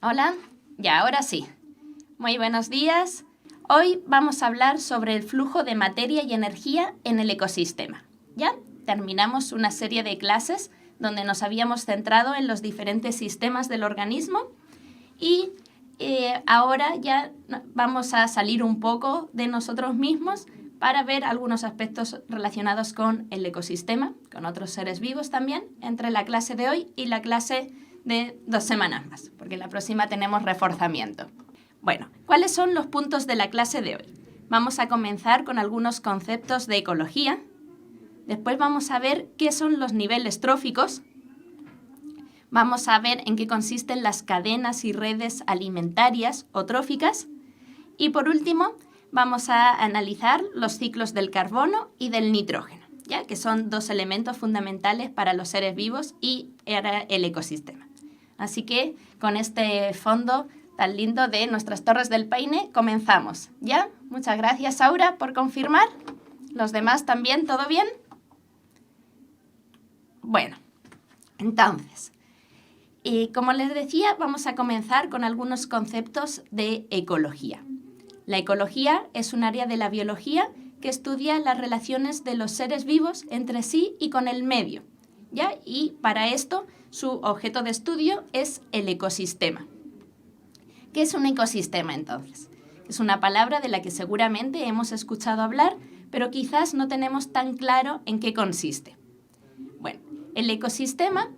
Hola, ya ahora sí. Muy buenos días. Hoy vamos a hablar sobre el flujo de materia y energía en el ecosistema. Ya terminamos una serie de clases donde nos habíamos centrado en los diferentes sistemas del organismo y ahora ya vamos a salir un poco de nosotros mismos para ver algunos aspectos relacionados con el ecosistema, con otros seres vivos también, entre la clase de hoy y la clase de 2 semanas más, porque la próxima tenemos reforzamiento. Bueno, ¿cuáles son los puntos de la clase de hoy? Vamos a comenzar con algunos conceptos de ecología. Después vamos a ver qué son los niveles tróficos. Vamos a ver en qué consisten las cadenas y redes alimentarias o tróficas. Y por último, vamos a analizar los ciclos del carbono y del nitrógeno, ya que son dos elementos fundamentales para los seres vivos y para el ecosistema. Así que con este fondo tan lindo de nuestras Torres del Paine comenzamos. ¿Ya? Muchas gracias, Aura, por confirmar. ¿Los demás también? ¿Todo bien? Bueno, entonces, como les decía, vamos a comenzar con algunos conceptos de ecología. La ecología es un área de la biología que estudia las relaciones de los seres vivos entre sí y con el medio, ¿ya? Y para esto su objeto de estudio es el ecosistema. ¿Qué es un ecosistema entonces? Es una palabra de la que seguramente hemos escuchado hablar, pero quizás no tenemos tan claro en qué consiste. Bueno, el ecosistema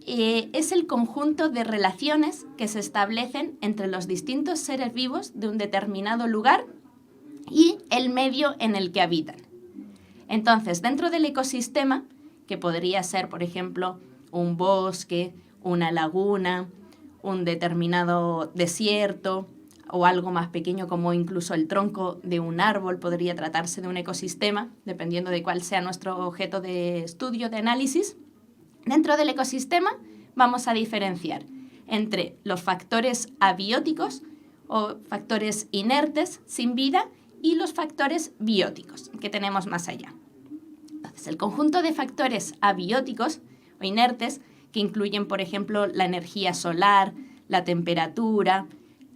es el conjunto de relaciones que se establecen entre los distintos seres vivos de un determinado lugar y el medio en el que habitan. Entonces, dentro del ecosistema, que podría ser, por ejemplo, un bosque, una laguna, un determinado desierto o algo más pequeño como incluso el tronco de un árbol, podría tratarse de un ecosistema, dependiendo de cuál sea nuestro objeto de estudio, de análisis. Dentro del ecosistema vamos a diferenciar entre los factores abióticos o factores inertes, sin vida, y los factores bióticos, que tenemos más allá. Entonces, el conjunto de factores abióticos o inertes, que incluyen, por ejemplo, la energía solar, la temperatura,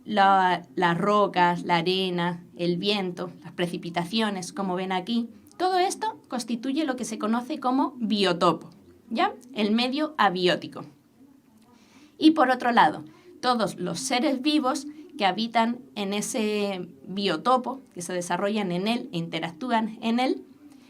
las rocas, la arena, el viento, las precipitaciones, como ven aquí, todo esto constituye lo que se conoce como biotopo, ¿ya? El medio abiótico. Y por otro lado, todos los seres vivos que habitan en ese biotopo, que se desarrollan en él e interactúan en él,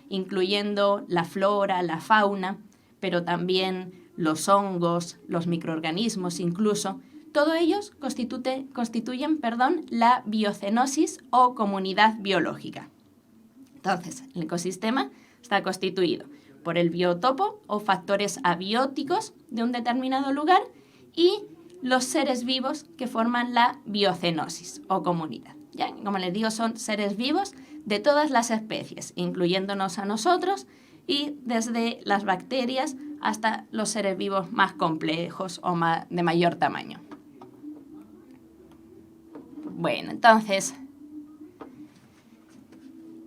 incluyendo la flora, la fauna, pero también los hongos, los microorganismos incluso, todos ellos constituyen la biocenosis o comunidad biológica. Entonces, el ecosistema está constituido por el biotopo o factores abióticos de un determinado lugar y los seres vivos que forman la biocenosis o comunidad. ¿Ya? Como les digo, son seres vivos de todas las especies, incluyéndonos a nosotros y desde las bacterias hasta los seres vivos más complejos o de mayor tamaño. Bueno, entonces,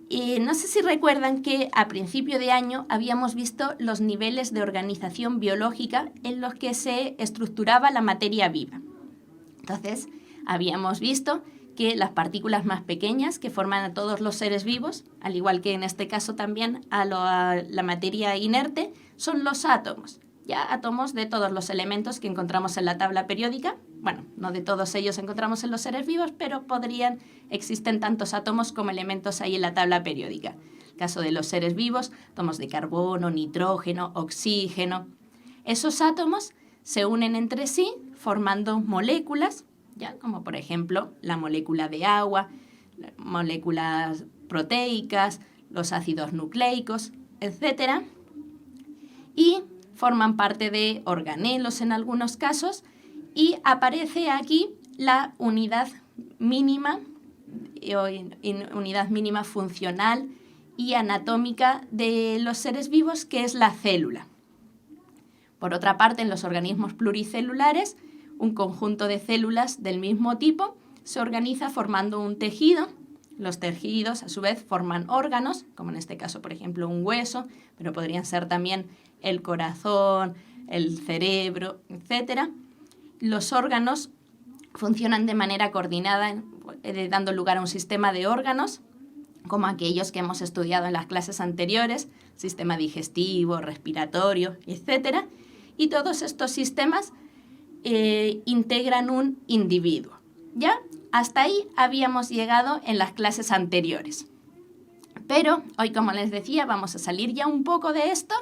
no sé si recuerdan que a principio de año habíamos visto los niveles de organización biológica en los que se estructuraba la materia viva. Entonces, habíamos visto que las partículas más pequeñas que forman a todos los seres vivos, al igual que en este caso también a la materia inerte, son los átomos. Ya átomos de todos los elementos que encontramos en la tabla periódica. Bueno, no de todos ellos encontramos en los seres vivos, pero existen tantos átomos como elementos ahí en la tabla periódica. En el caso de los seres vivos, átomos de carbono, nitrógeno, oxígeno. Esos átomos se unen entre sí formando moléculas, ¿ya? Como por ejemplo la molécula de agua, moléculas proteicas, los ácidos nucleicos, etc. Y forman parte de organelos en algunos casos y aparece aquí la unidad mínima funcional y anatómica de los seres vivos, que es la célula. Por otra parte, en los organismos pluricelulares, un conjunto de células del mismo tipo se organiza formando un tejido. Los tejidos, a su vez, forman órganos, como en este caso, por ejemplo, un hueso, pero podrían ser también el corazón, el cerebro, etc. Los órganos funcionan de manera coordinada, dando lugar a un sistema de órganos, como aquellos que hemos estudiado en las clases anteriores, sistema digestivo, respiratorio, etc. Y todos estos sistemas integran un individuo. ¿Ya? Hasta ahí habíamos llegado en las clases anteriores. Pero hoy, como les decía, vamos a salir ya un poco de esto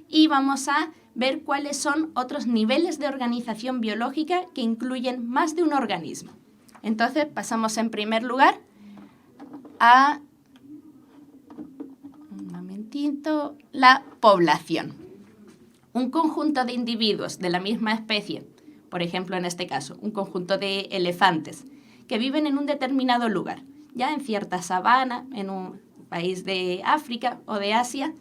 y vamos a ver cuáles son otros niveles de organización biológica que incluyen más de un organismo. Entonces, pasamos en primer lugar a la población. Un conjunto de individuos de la misma especie, por ejemplo, en este caso, un conjunto de elefantes que viven en un determinado lugar, ya en cierta sabana, en un país de África o de Asia,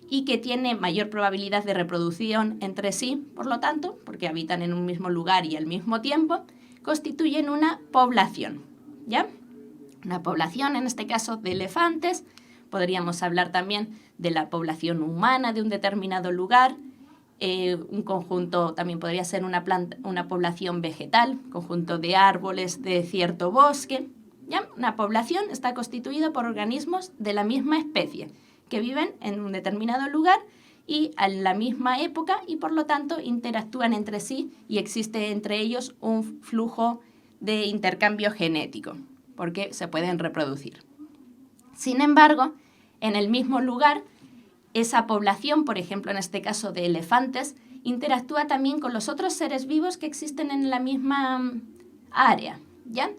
y que tiene mayor probabilidad de reproducción entre sí, por lo tanto, porque habitan en un mismo lugar y al mismo tiempo, constituyen una población, ¿ya? Una población, en este caso, de elefantes. Podríamos hablar también de la población humana de un determinado lugar. Un conjunto también podría ser una población vegetal, conjunto de árboles de cierto bosque. ¿Ya? Una población está constituida por organismos de la misma especie que viven en un determinado lugar y a la misma época y por lo tanto interactúan entre sí y existe entre ellos un flujo de intercambio genético porque se pueden reproducir. Sin embargo, en el mismo lugar, esa población, por ejemplo, en este caso de elefantes, interactúa también con los otros seres vivos que existen en la misma área, ¿ya?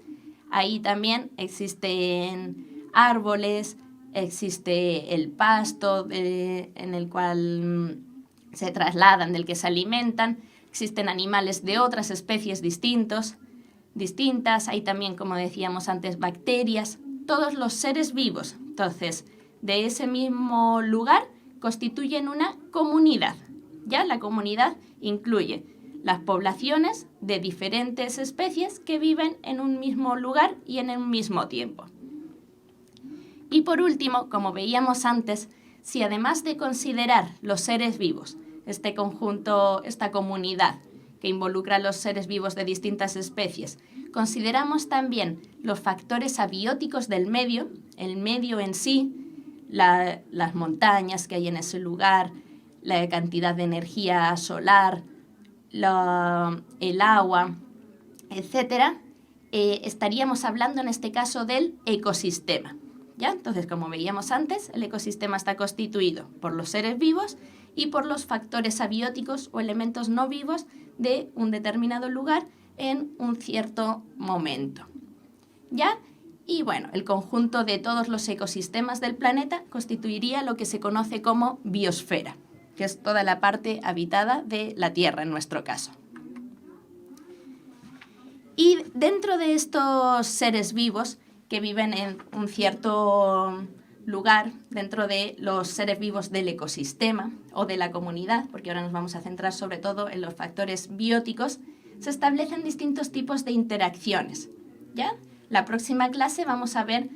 Ahí también existen árboles, existe el pasto en el cual se trasladan, del que se alimentan, existen animales de otras especies distintas, hay también, como decíamos antes, bacterias, todos los seres vivos. Entonces, de ese mismo lugar constituyen una comunidad. Ya la comunidad incluye las poblaciones de diferentes especies que viven en un mismo lugar y en un mismo tiempo. Y por último, como veíamos antes, si además de considerar los seres vivos, este conjunto, esta comunidad que involucra a los seres vivos de distintas especies, consideramos también los factores abióticos del medio, el medio en sí, las montañas que hay en ese lugar, la cantidad de energía solar, el agua, etc., estaríamos hablando en este caso del ecosistema. ¿Ya? Entonces, como veíamos antes, el ecosistema está constituido por los seres vivos y por los factores abióticos o elementos no vivos de un determinado lugar en un cierto momento. ¿Ya? Y bueno, el conjunto de todos los ecosistemas del planeta constituiría lo que se conoce como biosfera, que es toda la parte habitada de la Tierra en nuestro caso. Y dentro de estos seres vivos que viven en un cierto lugar, dentro de los seres vivos del ecosistema o de la comunidad, porque ahora nos vamos a centrar sobre todo en los factores bióticos, se establecen distintos tipos de interacciones, ¿ya? La próxima clase vamos a ver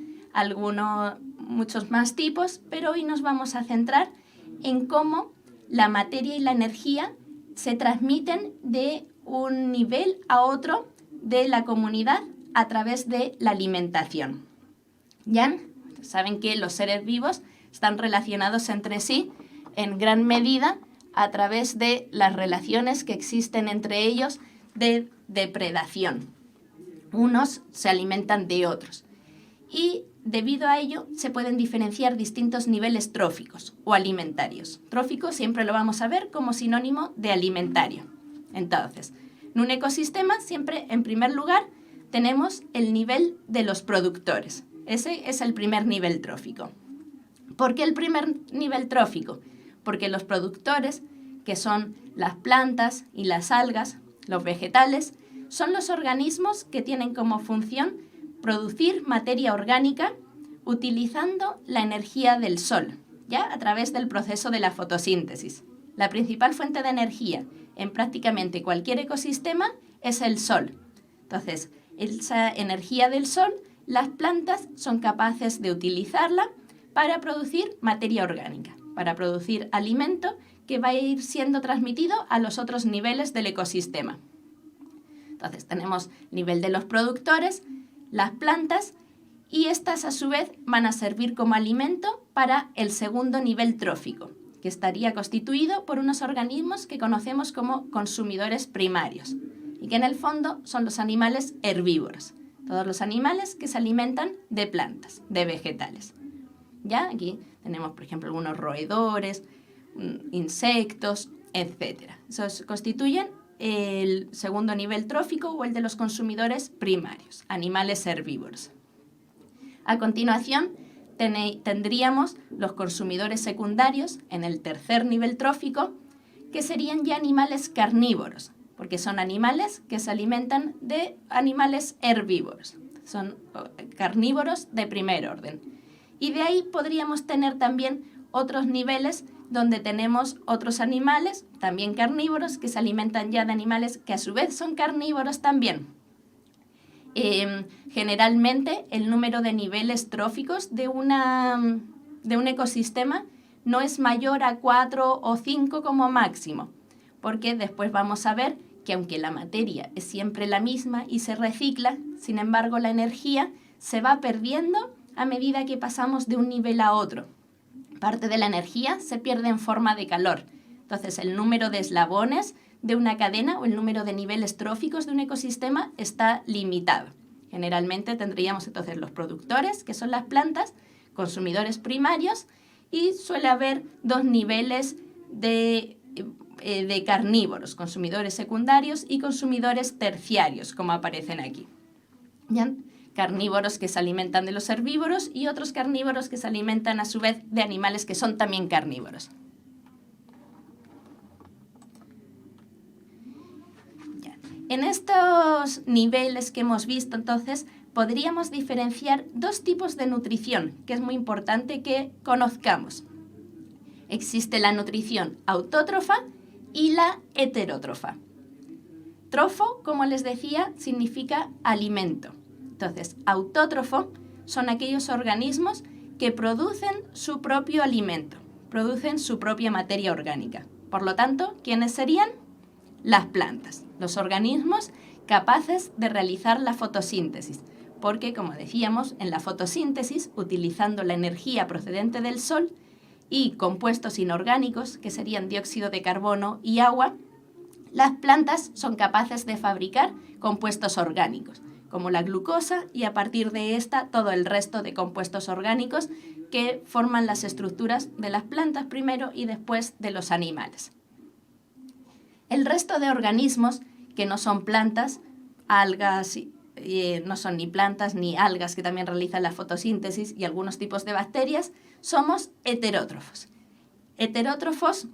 muchos más tipos, pero hoy nos vamos a centrar en cómo la materia y la energía se transmiten de un nivel a otro de la comunidad a través de la alimentación. ¿Ya? Saben que los seres vivos están relacionados entre sí en gran medida a través de las relaciones que existen entre ellos de depredación. Unos se alimentan de otros. Y debido a ello se pueden diferenciar distintos niveles tróficos o alimentarios. Trófico siempre lo vamos a ver como sinónimo de alimentario. Entonces, en un ecosistema siempre, en primer lugar, tenemos el nivel de los productores. Ese es el primer nivel trófico. ¿Por qué el primer nivel trófico? Porque los productores, que son las plantas y las algas, los vegetales, son los organismos que tienen como función producir materia orgánica utilizando la energía del sol, ¿ya? A través del proceso de la fotosíntesis. La principal fuente de energía en prácticamente cualquier ecosistema es el sol. Entonces, esa energía del sol, las plantas son capaces de utilizarla para producir materia orgánica, para producir alimento que va a ir siendo transmitido a los otros niveles del ecosistema. Entonces tenemos el nivel de los productores, las plantas, y estas a su vez van a servir como alimento para el segundo nivel trófico, que estaría constituido por unos organismos que conocemos como consumidores primarios y que en el fondo son los animales herbívoros, todos los animales que se alimentan de plantas, de vegetales. ¿Ya? Aquí tenemos, por ejemplo, algunos roedores, insectos, etc. Esos constituyen el segundo nivel trófico o el de los consumidores primarios, animales herbívoros. A continuación, tendríamos los consumidores secundarios en el tercer nivel trófico, que serían ya animales carnívoros, porque son animales que se alimentan de animales herbívoros. Son carnívoros de primer orden. Y de ahí podríamos tener también otros niveles donde tenemos otros animales, también carnívoros, que se alimentan ya de animales que a su vez son carnívoros también. Generalmente el número de niveles tróficos de un ecosistema no es mayor a 4 o 5 como máximo, porque después vamos a ver que aunque la materia es siempre la misma y se recicla, sin embargo la energía se va perdiendo a medida que pasamos de un nivel a otro. Parte de la energía se pierde en forma de calor. Entonces, el número de eslabones de una cadena o el número de niveles tróficos de un ecosistema está limitado. Generalmente tendríamos entonces los productores, que son las plantas, consumidores primarios, y suele haber dos niveles de carnívoros, consumidores secundarios y consumidores terciarios, como aparecen aquí. ¿Ya? Carnívoros que se alimentan de los herbívoros y otros carnívoros que se alimentan a su vez de animales que son también carnívoros. Ya. En estos niveles que hemos visto, entonces, podríamos diferenciar dos tipos de nutrición, que es muy importante que conozcamos. Existe la nutrición autótrofa y la heterótrofa. Trofo, como les decía, significa alimento. Entonces, autótrofo son aquellos organismos que producen su propio alimento, producen su propia materia orgánica. Por lo tanto, ¿quiénes serían? Las plantas, los organismos capaces de realizar la fotosíntesis, porque, como decíamos, en la fotosíntesis, utilizando la energía procedente del sol y compuestos inorgánicos, que serían dióxido de carbono y agua, las plantas son capaces de fabricar compuestos orgánicos, como la glucosa, y a partir de esta todo el resto de compuestos orgánicos que forman las estructuras de las plantas primero y después de los animales. El resto de organismos que no son plantas, algas, no son ni plantas ni algas que también realizan la fotosíntesis y algunos tipos de bacterias, somos heterótrofos. Heterótrofos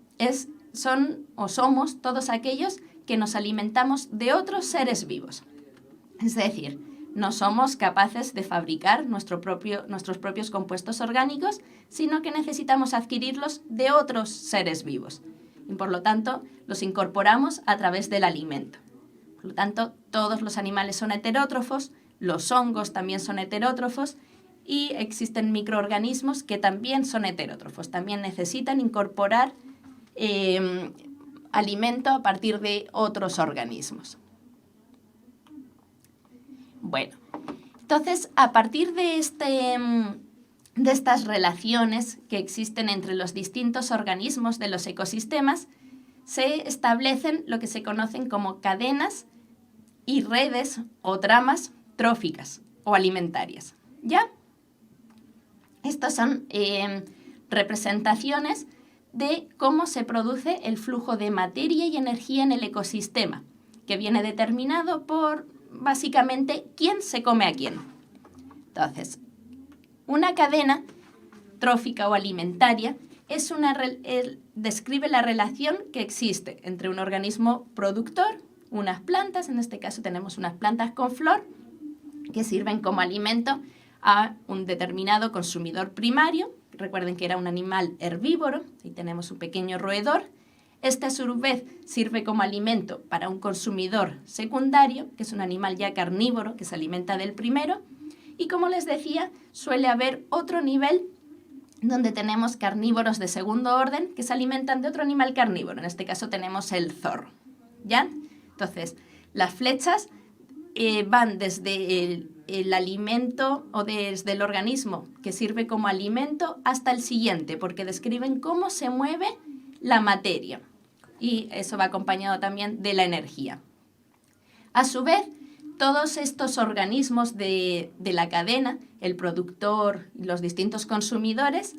somos todos aquellos que nos alimentamos de otros seres vivos. Es decir, no somos capaces de fabricar nuestros propios compuestos orgánicos, sino que necesitamos adquirirlos de otros seres vivos. Y por lo tanto, los incorporamos a través del alimento. Por lo tanto, todos los animales son heterótrofos, los hongos también son heterótrofos y existen microorganismos que también son heterótrofos. También necesitan incorporar alimento a partir de otros organismos. Bueno, entonces, a partir de estas relaciones que existen entre los distintos organismos de los ecosistemas, se establecen lo que se conocen como cadenas y redes o tramas tróficas o alimentarias. ¿Ya? Estas son representaciones de cómo se produce el flujo de materia y energía en el ecosistema, que viene determinado por, básicamente, quién se come a quién. Entonces, una cadena trófica o alimentaria describe la relación que existe entre un organismo productor, unas plantas, en este caso tenemos unas plantas con flor, que sirven como alimento a un determinado consumidor primario. Recuerden que era un animal herbívoro, ahí tenemos un pequeño roedor. Este a su vez sirve como alimento para un consumidor secundario, que es un animal ya carnívoro, que se alimenta del primero. Y como les decía, suele haber otro nivel donde tenemos carnívoros de segundo orden que se alimentan de otro animal carnívoro. En este caso tenemos el zorro. ¿Ya? Entonces, las flechas van desde el alimento o desde el organismo que sirve como alimento hasta el siguiente, porque describen cómo se mueve la materia. Y eso va acompañado también de la energía. A su vez, todos estos organismos de la cadena, el productor y los distintos consumidores,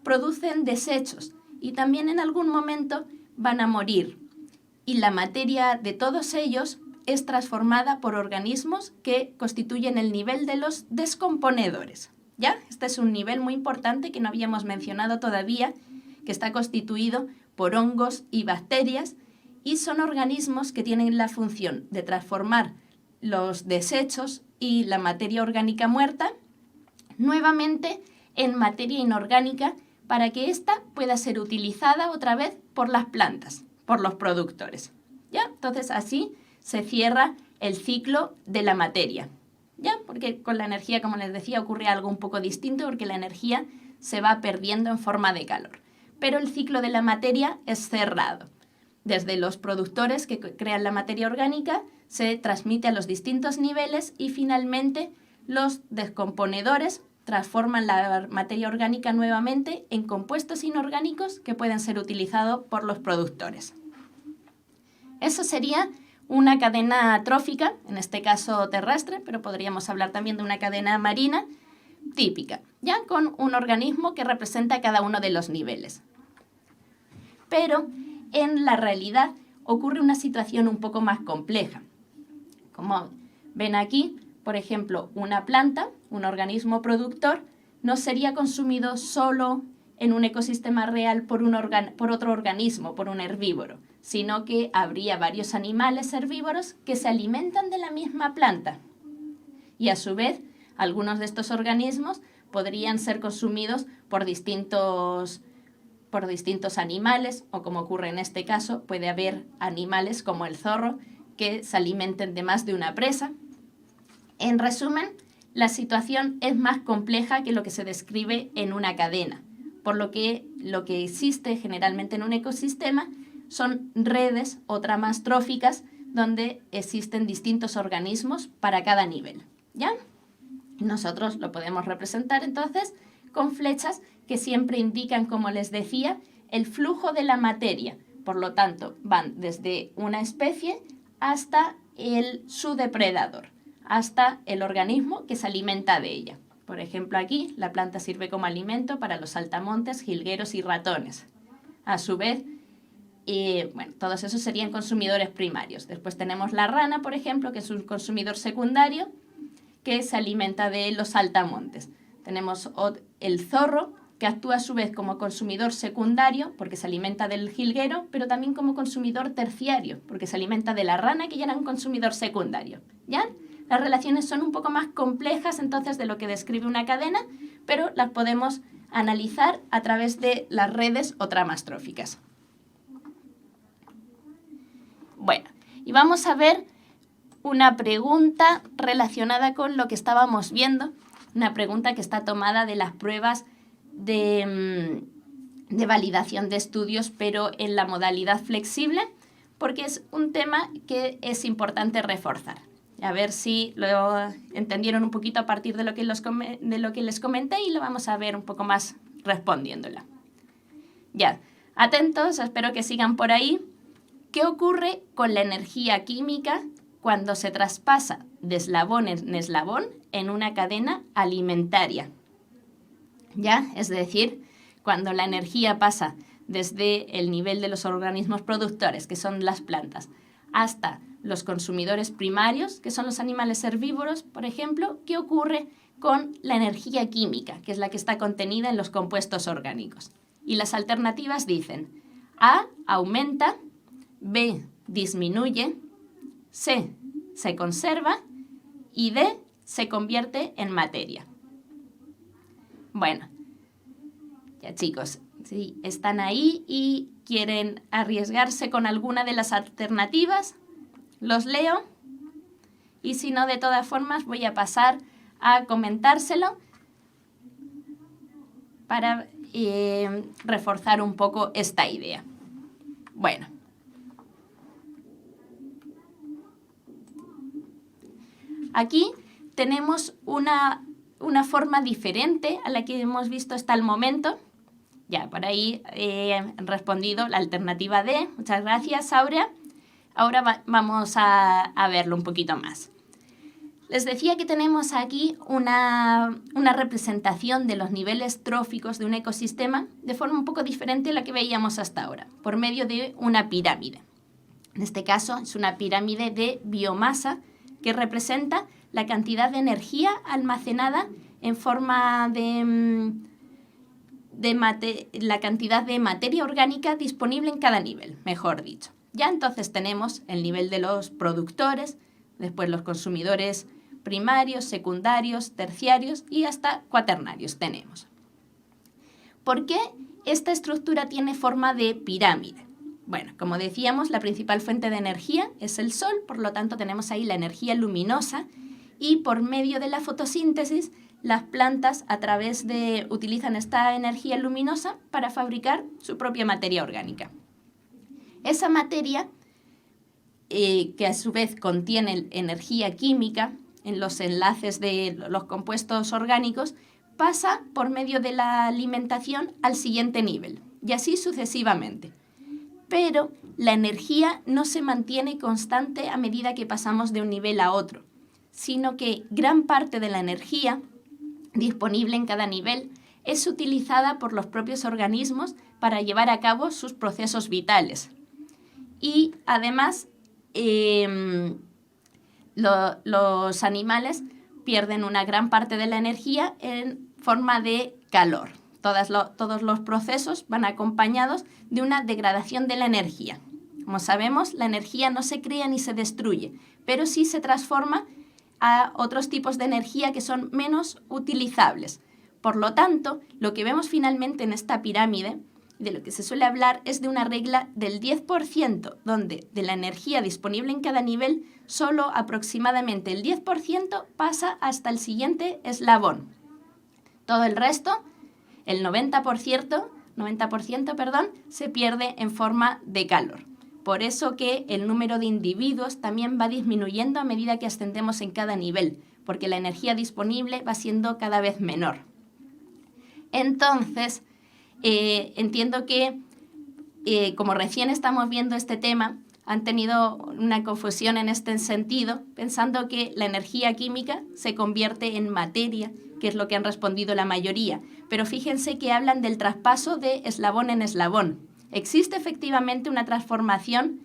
producen desechos y también en algún momento van a morir. Y la materia de todos ellos es transformada por organismos que constituyen el nivel de los descomponedores. ¿Ya? Este es un nivel muy importante que no habíamos mencionado todavía, que está constituido por hongos y bacterias y son organismos que tienen la función de transformar los desechos y la materia orgánica muerta nuevamente en materia inorgánica para que ésta pueda ser utilizada otra vez por las plantas, por los productores. ¿Ya? Entonces así se cierra el ciclo de la materia. ¿Ya? Porque con la energía, como les decía, ocurre algo un poco distinto porque la energía se va perdiendo en forma de calor. Pero el ciclo de la materia es cerrado. Desde los productores que crean la materia orgánica se transmite a los distintos niveles y finalmente los descomponedores transforman la materia orgánica nuevamente en compuestos inorgánicos que pueden ser utilizados por los productores. Eso sería una cadena trófica, en este caso terrestre, pero podríamos hablar también de una cadena marina típica, ya con un organismo que representa cada uno de los niveles. Pero en la realidad ocurre una situación un poco más compleja. Como ven aquí, por ejemplo, una planta, un organismo productor, no sería consumido solo en un ecosistema real por otro organismo, por un herbívoro, sino que habría varios animales herbívoros que se alimentan de la misma planta. Y a su vez, algunos de estos organismos podrían ser consumidos por distintos animales, o como ocurre en este caso, puede haber animales como el zorro que se alimenten de más de una presa. En resumen, la situación es más compleja que lo que se describe en una cadena, por lo que existe generalmente en un ecosistema son redes o tramas tróficas donde existen distintos organismos para cada nivel, ¿ya? Nosotros lo podemos representar entonces con flechas que siempre indican, como les decía, el flujo de la materia. Por lo tanto, van desde una especie hasta su depredador, hasta el organismo que se alimenta de ella. Por ejemplo, aquí la planta sirve como alimento para los saltamontes, jilgueros y ratones. A su vez, todos esos serían consumidores primarios. Después tenemos la rana, por ejemplo, que es un consumidor secundario que se alimenta de los saltamontes. Tenemos el zorro, que actúa a su vez como consumidor secundario, porque se alimenta del jilguero, pero también como consumidor terciario, porque se alimenta de la rana, que ya era un consumidor secundario. ¿Ya? Las relaciones son un poco más complejas, entonces, de lo que describe una cadena, pero las podemos analizar a través de las redes o tramas tróficas. Bueno, y vamos a ver una pregunta relacionada con lo que estábamos viendo, una pregunta que está tomada de las pruebas de validación de estudios, pero en la modalidad flexible, porque es un tema que es importante reforzar. A ver si lo entendieron un poquito a partir de lo que les comenté y lo vamos a ver un poco más respondiéndola. Ya, atentos, espero que sigan por ahí. ¿Qué ocurre con la energía química cuando se traspasa de eslabón en eslabón en una cadena alimentaria? ¿Ya? Es decir, cuando la energía pasa desde el nivel de los organismos productores, que son las plantas, hasta los consumidores primarios, que son los animales herbívoros, por ejemplo, ¿qué ocurre con la energía química, que es la que está contenida en los compuestos orgánicos? Y las alternativas dicen: A, aumenta; B, disminuye; C, se conserva; y D, se convierte en materia. Bueno, ya chicos, si están ahí y quieren arriesgarse con alguna de las alternativas, los leo, y si no, de todas formas voy a pasar a comentárselo para reforzar un poco esta idea. Bueno. Aquí tenemos una forma diferente a la que hemos visto hasta el momento. Ya, por ahí he respondido la alternativa D. Muchas gracias, Aurea. Ahora vamos a verlo un poquito más. Les decía que tenemos aquí una representación de los niveles tróficos de un ecosistema de forma un poco diferente a la que veíamos hasta ahora, por medio de una pirámide. En este caso es una pirámide de biomasa que representa la cantidad de energía almacenada en forma de la cantidad de materia orgánica disponible en cada nivel, mejor dicho. Ya entonces tenemos el nivel de los productores, después los consumidores primarios, secundarios, terciarios y hasta cuaternarios tenemos. ¿Por qué esta estructura tiene forma de pirámide? Bueno, como decíamos, la principal fuente de energía es el sol, por lo tanto tenemos ahí la energía luminosa y por medio de la fotosíntesis las plantas utilizan esta energía luminosa para fabricar su propia materia orgánica. Esa materia, que a su vez contiene energía química en los enlaces de los compuestos orgánicos, pasa por medio de la alimentación al siguiente nivel, y así sucesivamente. Pero la energía no se mantiene constante a medida que pasamos de un nivel a otro, sino que gran parte de la energía disponible en cada nivel es utilizada por los propios organismos para llevar a cabo sus procesos vitales. Y además, los animales pierden una gran parte de la energía en forma de calor. Todos los procesos van acompañados de una degradación de la energía. Como sabemos, la energía no se crea ni se destruye, pero sí se transforma a otros tipos de energía que son menos utilizables. Por lo tanto, lo que vemos finalmente en esta pirámide, de lo que se suele hablar, es de una regla del 10%, donde de la energía disponible en cada nivel, solo aproximadamente el 10% pasa hasta el siguiente eslabón. Todo el resto, el 90%, se pierde en forma de calor. Por eso que el número de individuos también va disminuyendo a medida que ascendemos en cada nivel, porque la energía disponible va siendo cada vez menor. Entonces, entiendo que, como recién estamos viendo este tema, han tenido una confusión en este sentido, pensando que la energía química se convierte en materia, que es lo que han respondido la mayoría. Pero fíjense que hablan del traspaso de eslabón en eslabón. Existe efectivamente una transformación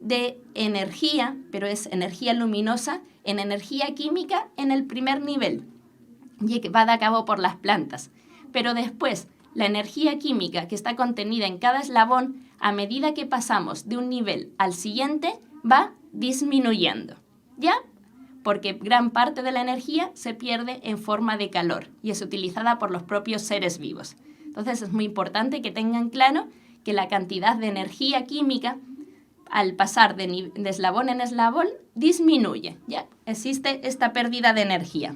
de energía, pero es energía luminosa, en energía química en el primer nivel, llevada a cabo por las plantas. Pero después, la energía química que está contenida en cada eslabón, a medida que pasamos de un nivel al siguiente, va disminuyendo, ¿ya? Porque gran parte de la energía se pierde en forma de calor y es utilizada por los propios seres vivos. Entonces es muy importante que tengan claro que la cantidad de energía química, al pasar de eslabón en eslabón, disminuye, ¿ya? Existe esta pérdida de energía.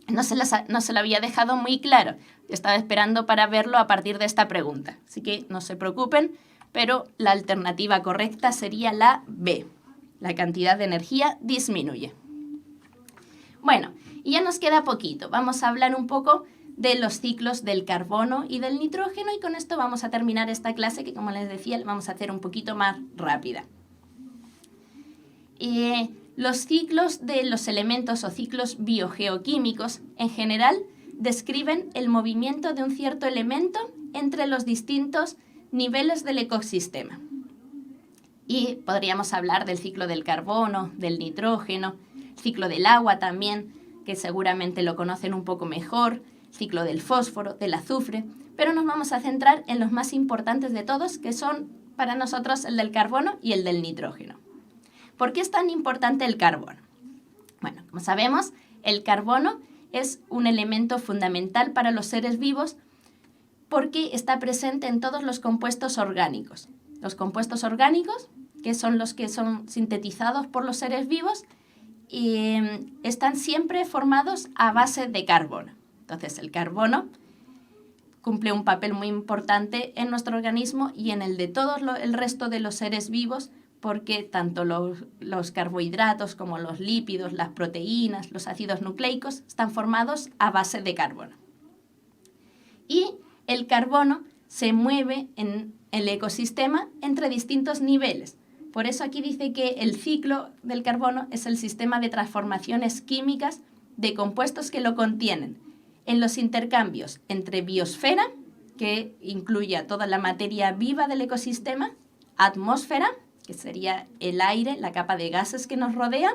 No se lo había dejado muy claro. Estaba esperando para verlo a partir de esta pregunta. Así que no se preocupen, pero la alternativa correcta sería la B. La cantidad de energía disminuye. Bueno, y ya nos queda poquito. Vamos a hablar un poco de los ciclos del carbono y del nitrógeno y con esto vamos a terminar esta clase que, como les decía, la vamos a hacer un poquito más rápida. Los ciclos de los elementos o ciclos biogeoquímicos en general describen el movimiento de un cierto elemento entre los distintos niveles del ecosistema. Y podríamos hablar del ciclo del carbono, del nitrógeno, ciclo del agua también, que seguramente lo conocen un poco mejor, ciclo del fósforo, del azufre, pero nos vamos a centrar en los más importantes de todos, que son para nosotros el del carbono y el del nitrógeno. ¿Por qué es tan importante el carbono? Bueno, como sabemos, el carbono es un elemento fundamental para los seres vivos porque está presente en todos los compuestos orgánicos. Los compuestos orgánicos, que son los que son sintetizados por los seres vivos, están siempre formados a base de carbono. Entonces, el carbono cumple un papel muy importante en nuestro organismo y en el de todo el resto de los seres vivos porque tanto los carbohidratos como los lípidos, las proteínas, los ácidos nucleicos están formados a base de carbono. Y el carbono se mueve en el ecosistema entre distintos niveles. Por eso aquí dice que el ciclo del carbono es el sistema de transformaciones químicas de compuestos que lo contienen en los intercambios entre biosfera, que incluye a toda la materia viva del ecosistema, atmósfera, que sería el aire, la capa de gases que nos rodea,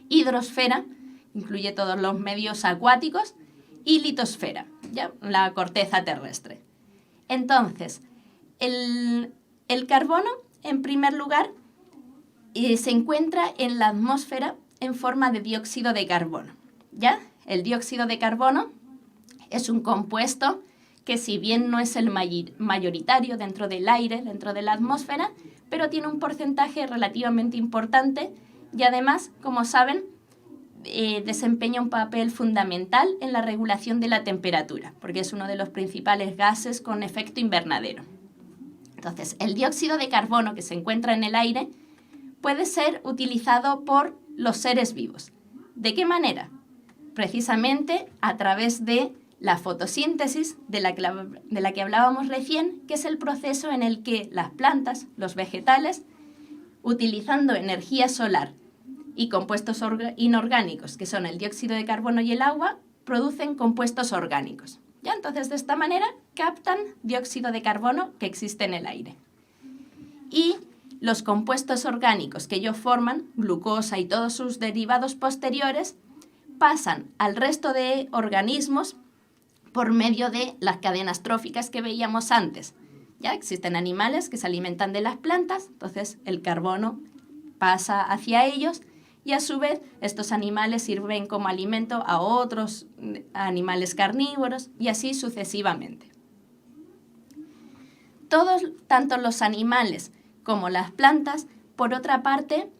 hidrosfera, incluye todos los medios acuáticos, y litosfera, ¿ya? La corteza terrestre. Entonces, el carbono, en primer lugar, se encuentra en la atmósfera en forma de dióxido de carbono, ¿ya? El dióxido de carbono es un compuesto que, si bien no es el mayoritario dentro del aire, dentro de la atmósfera, pero tiene un porcentaje relativamente importante y además, como saben, desempeña un papel fundamental en la regulación de la temperatura, porque es uno de los principales gases con efecto invernadero. Entonces, el dióxido de carbono que se encuentra en el aire puede ser utilizado por los seres vivos. ¿De qué manera? Precisamente a través de la fotosíntesis de la que hablábamos recién, que es el proceso en el que las plantas, los vegetales, utilizando energía solar y compuestos inorgánicos, que son el dióxido de carbono y el agua, producen compuestos orgánicos. ¿Ya? Entonces, de esta manera, captan dióxido de carbono que existe en el aire. Y los compuestos orgánicos que ellos forman, glucosa y todos sus derivados posteriores, pasan al resto de organismos por medio de las cadenas tróficas que veíamos antes. Ya existen animales que se alimentan de las plantas, entonces el carbono pasa hacia ellos y a su vez estos animales sirven como alimento a otros animales carnívoros y así sucesivamente. Todos, tanto los animales como las plantas, por otra parte,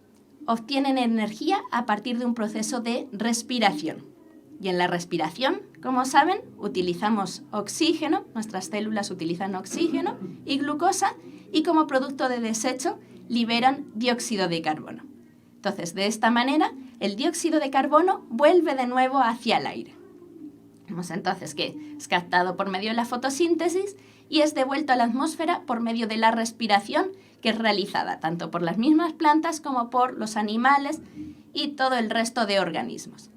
obtienen energía a partir de un proceso de respiración. Y en la respiración, como saben, utilizamos oxígeno, nuestras células utilizan oxígeno y glucosa, y como producto de desecho liberan dióxido de carbono. Entonces, de esta manera, el dióxido de carbono vuelve de nuevo hacia el aire. Vemos entonces que es captado por medio de la fotosíntesis y es devuelto a la atmósfera por medio de la respiración, que es realizada tanto por las mismas plantas como por los animales y todo el resto de organismos.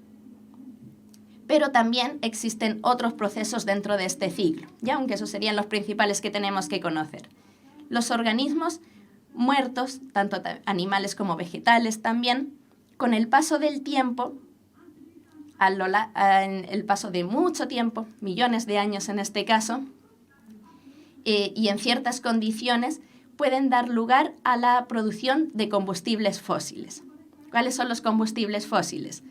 Pero también existen otros procesos dentro de este ciclo, ya aunque esos serían los principales que tenemos que conocer. Los organismos muertos, tanto animales como vegetales también, con el paso del tiempo, en el paso de mucho tiempo, millones de años en este caso, y en ciertas condiciones, pueden dar lugar a la producción de combustibles fósiles. ¿Cuáles son los combustibles fósiles?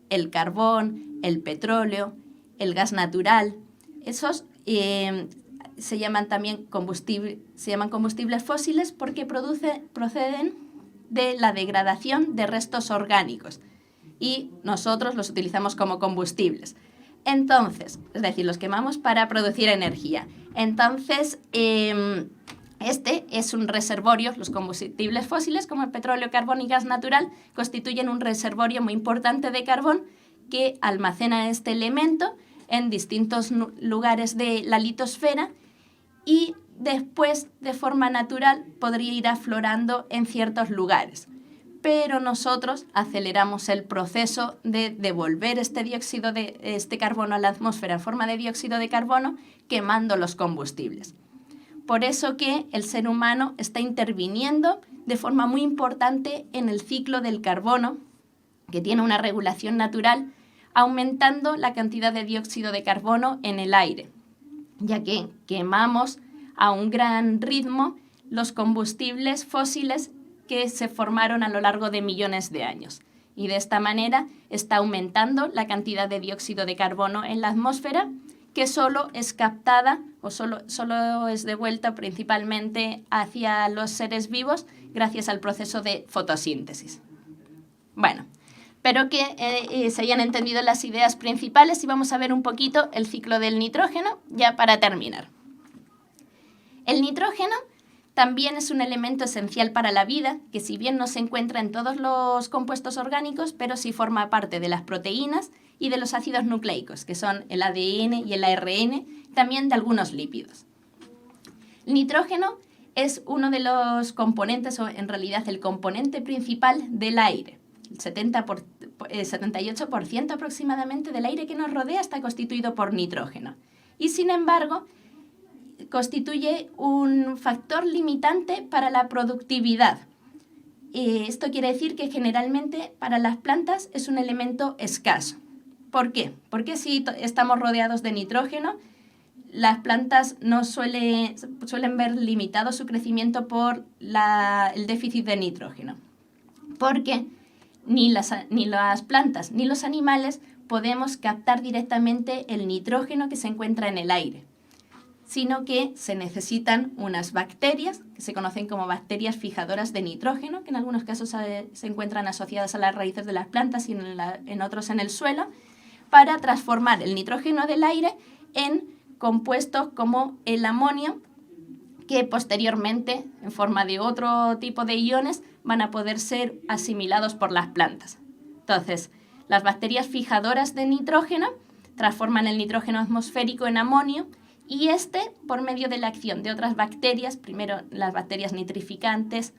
El carbón, el petróleo, el gas natural. Esos se llaman también combustibles fósiles porque proceden de la degradación de restos orgánicos y nosotros los utilizamos como combustibles. Entonces, es decir, los quemamos para producir energía. Entonces, este es un reservorio, los combustibles fósiles como el petróleo, carbón y gas natural constituyen un reservorio muy importante de carbón que almacena este elemento en distintos lugares de la litosfera y después, de forma natural, podría ir aflorando en ciertos lugares. Pero nosotros aceleramos el proceso de devolver este carbono a la atmósfera en forma de dióxido de carbono quemando los combustibles. Por eso que el ser humano está interviniendo de forma muy importante en el ciclo del carbono, que tiene una regulación natural, aumentando la cantidad de dióxido de carbono en el aire, ya que quemamos a un gran ritmo los combustibles fósiles que se formaron a lo largo de millones de años. Y de esta manera está aumentando la cantidad de dióxido de carbono en la atmósfera, que solo es captada o solo es devuelta principalmente hacia los seres vivos gracias al proceso de fotosíntesis. Bueno, espero que se hayan entendido las ideas principales y vamos a ver un poquito el ciclo del nitrógeno ya para terminar. El nitrógeno También es un elemento esencial para la vida, que si bien no se encuentra en todos los compuestos orgánicos, pero sí forma parte de las proteínas y de los ácidos nucleicos, que son el ADN y el ARN, también de algunos lípidos. El nitrógeno es uno de los componentes, o en realidad el componente principal del aire. El 78% aproximadamente del aire que nos rodea está constituido por nitrógeno. Y sin embargo, constituye un factor limitante para la productividad. Esto quiere decir que generalmente para las plantas es un elemento escaso. ¿Por qué? Porque si estamos rodeados de nitrógeno, las plantas no suelen ver limitado su crecimiento por el déficit de nitrógeno. Porque ni las plantas ni los animales podemos captar directamente el nitrógeno que se encuentra en el aire, sino que se necesitan unas bacterias, que se conocen como bacterias fijadoras de nitrógeno, que en algunos casos se encuentran asociadas a las raíces de las plantas y en otros en el suelo, para transformar el nitrógeno del aire en compuestos como el amonio, que posteriormente, en forma de otro tipo de iones, van a poder ser asimilados por las plantas. Entonces, las bacterias fijadoras de nitrógeno transforman el nitrógeno atmosférico en amonio, y por medio de la acción de otras bacterias, primero las bacterias nitrificantes,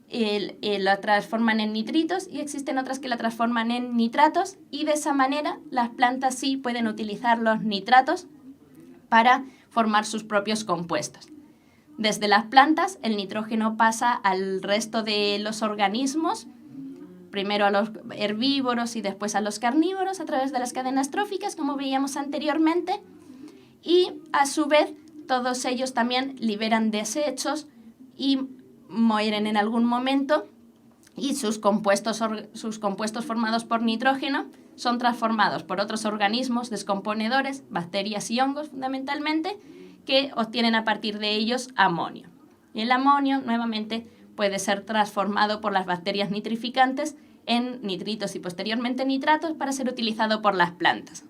la transforman en nitritos, y existen otras que la transforman en nitratos, y de esa manera las plantas sí pueden utilizar los nitratos para formar sus propios compuestos. Desde las plantas el nitrógeno pasa al resto de los organismos, primero a los herbívoros y después a los carnívoros a través de las cadenas tróficas, como veíamos anteriormente, y a su vez todos ellos también liberan desechos y mueren en algún momento, y sus compuestos formados por nitrógeno son transformados por otros organismos descomponedores, bacterias y hongos fundamentalmente, que obtienen a partir de ellos amonio. Y el amonio nuevamente puede ser transformado por las bacterias nitrificantes en nitritos y posteriormente nitratos para ser utilizado por las plantas.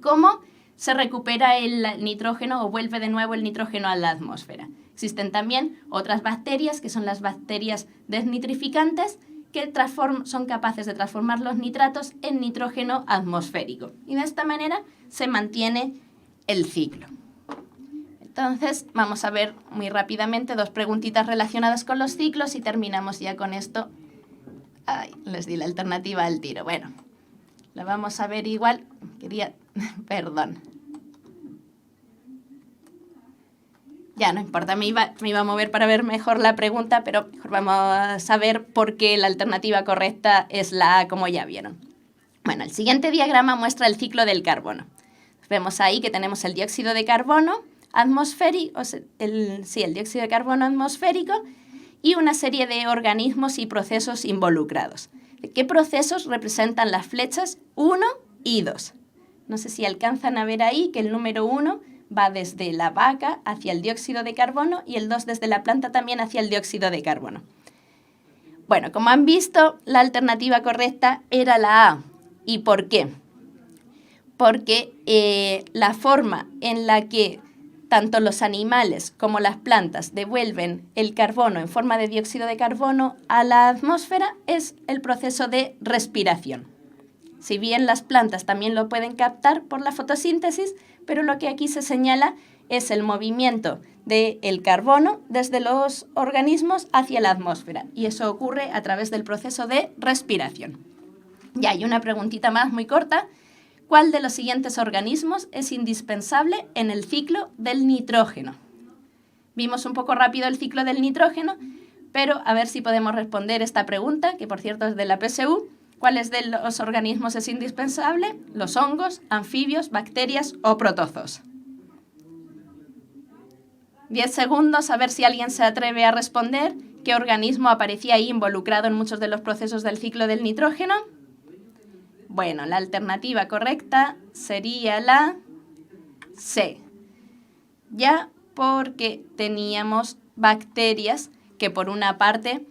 ¿Cómo se recupera el nitrógeno o vuelve de nuevo el nitrógeno a la atmósfera? Existen también otras bacterias, que son las bacterias desnitrificantes, que son capaces de transformar los nitratos en nitrógeno atmosférico. Y de esta manera se mantiene el ciclo. Entonces, vamos a ver muy rápidamente dos preguntitas relacionadas con los ciclos y terminamos ya con esto. Ay, les di la alternativa al tiro. Bueno, la vamos a ver igual. Perdón. Ya, no importa, me iba a mover para ver mejor la pregunta, pero mejor vamos a saber por qué la alternativa correcta es la A, como ya vieron. Bueno, el siguiente diagrama muestra el ciclo del carbono. Vemos ahí que tenemos el dióxido de carbono atmosférico, el dióxido de carbono atmosférico, y una serie de organismos y procesos involucrados. ¿Qué procesos representan las flechas 1 y 2? No sé si alcanzan a ver ahí que el número 1 va desde la vaca hacia el dióxido de carbono y el 2 desde la planta también hacia el dióxido de carbono. Bueno, como han visto, la alternativa correcta era la A. ¿Y por qué? Porque la forma en la que tanto los animales como las plantas devuelven el carbono en forma de dióxido de carbono a la atmósfera es el proceso de respiración. Si bien las plantas también lo pueden captar por la fotosíntesis, pero lo que aquí se señala es el movimiento del carbono desde los organismos hacia la atmósfera, y eso ocurre a través del proceso de respiración. Y hay una preguntita más muy corta. ¿Cuál de los siguientes organismos es indispensable en el ciclo del nitrógeno? Vimos un poco rápido el ciclo del nitrógeno, pero a ver si podemos responder esta pregunta, que por cierto es de la PSU. ¿Cuáles de los organismos es indispensable? ¿Los hongos, anfibios, bacterias o protozoos? 10 segundos, a ver si alguien se atreve a responder qué organismo aparecía ahí involucrado en muchos de los procesos del ciclo del nitrógeno. Bueno, la alternativa correcta sería la C. Ya porque teníamos bacterias que por una parte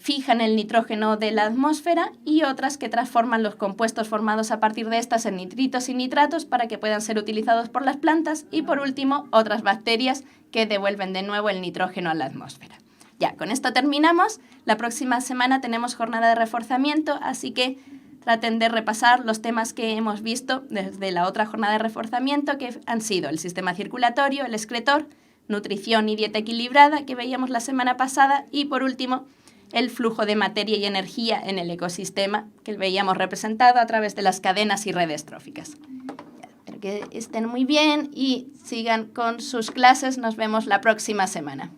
fijan el nitrógeno de la atmósfera y otras que transforman los compuestos formados a partir de estas en nitritos y nitratos para que puedan ser utilizados por las plantas y, por último, otras bacterias que devuelven de nuevo el nitrógeno a la atmósfera. Ya, con esto terminamos. La próxima semana tenemos jornada de reforzamiento, así que traten de repasar los temas que hemos visto desde la otra jornada de reforzamiento, que han sido el sistema circulatorio, el excretor, nutrición y dieta equilibrada, que veíamos la semana pasada, y por último, el flujo de materia y energía en el ecosistema, que veíamos representado a través de las cadenas y redes tróficas. Espero que estén muy bien y sigan con sus clases. Nos vemos la próxima semana.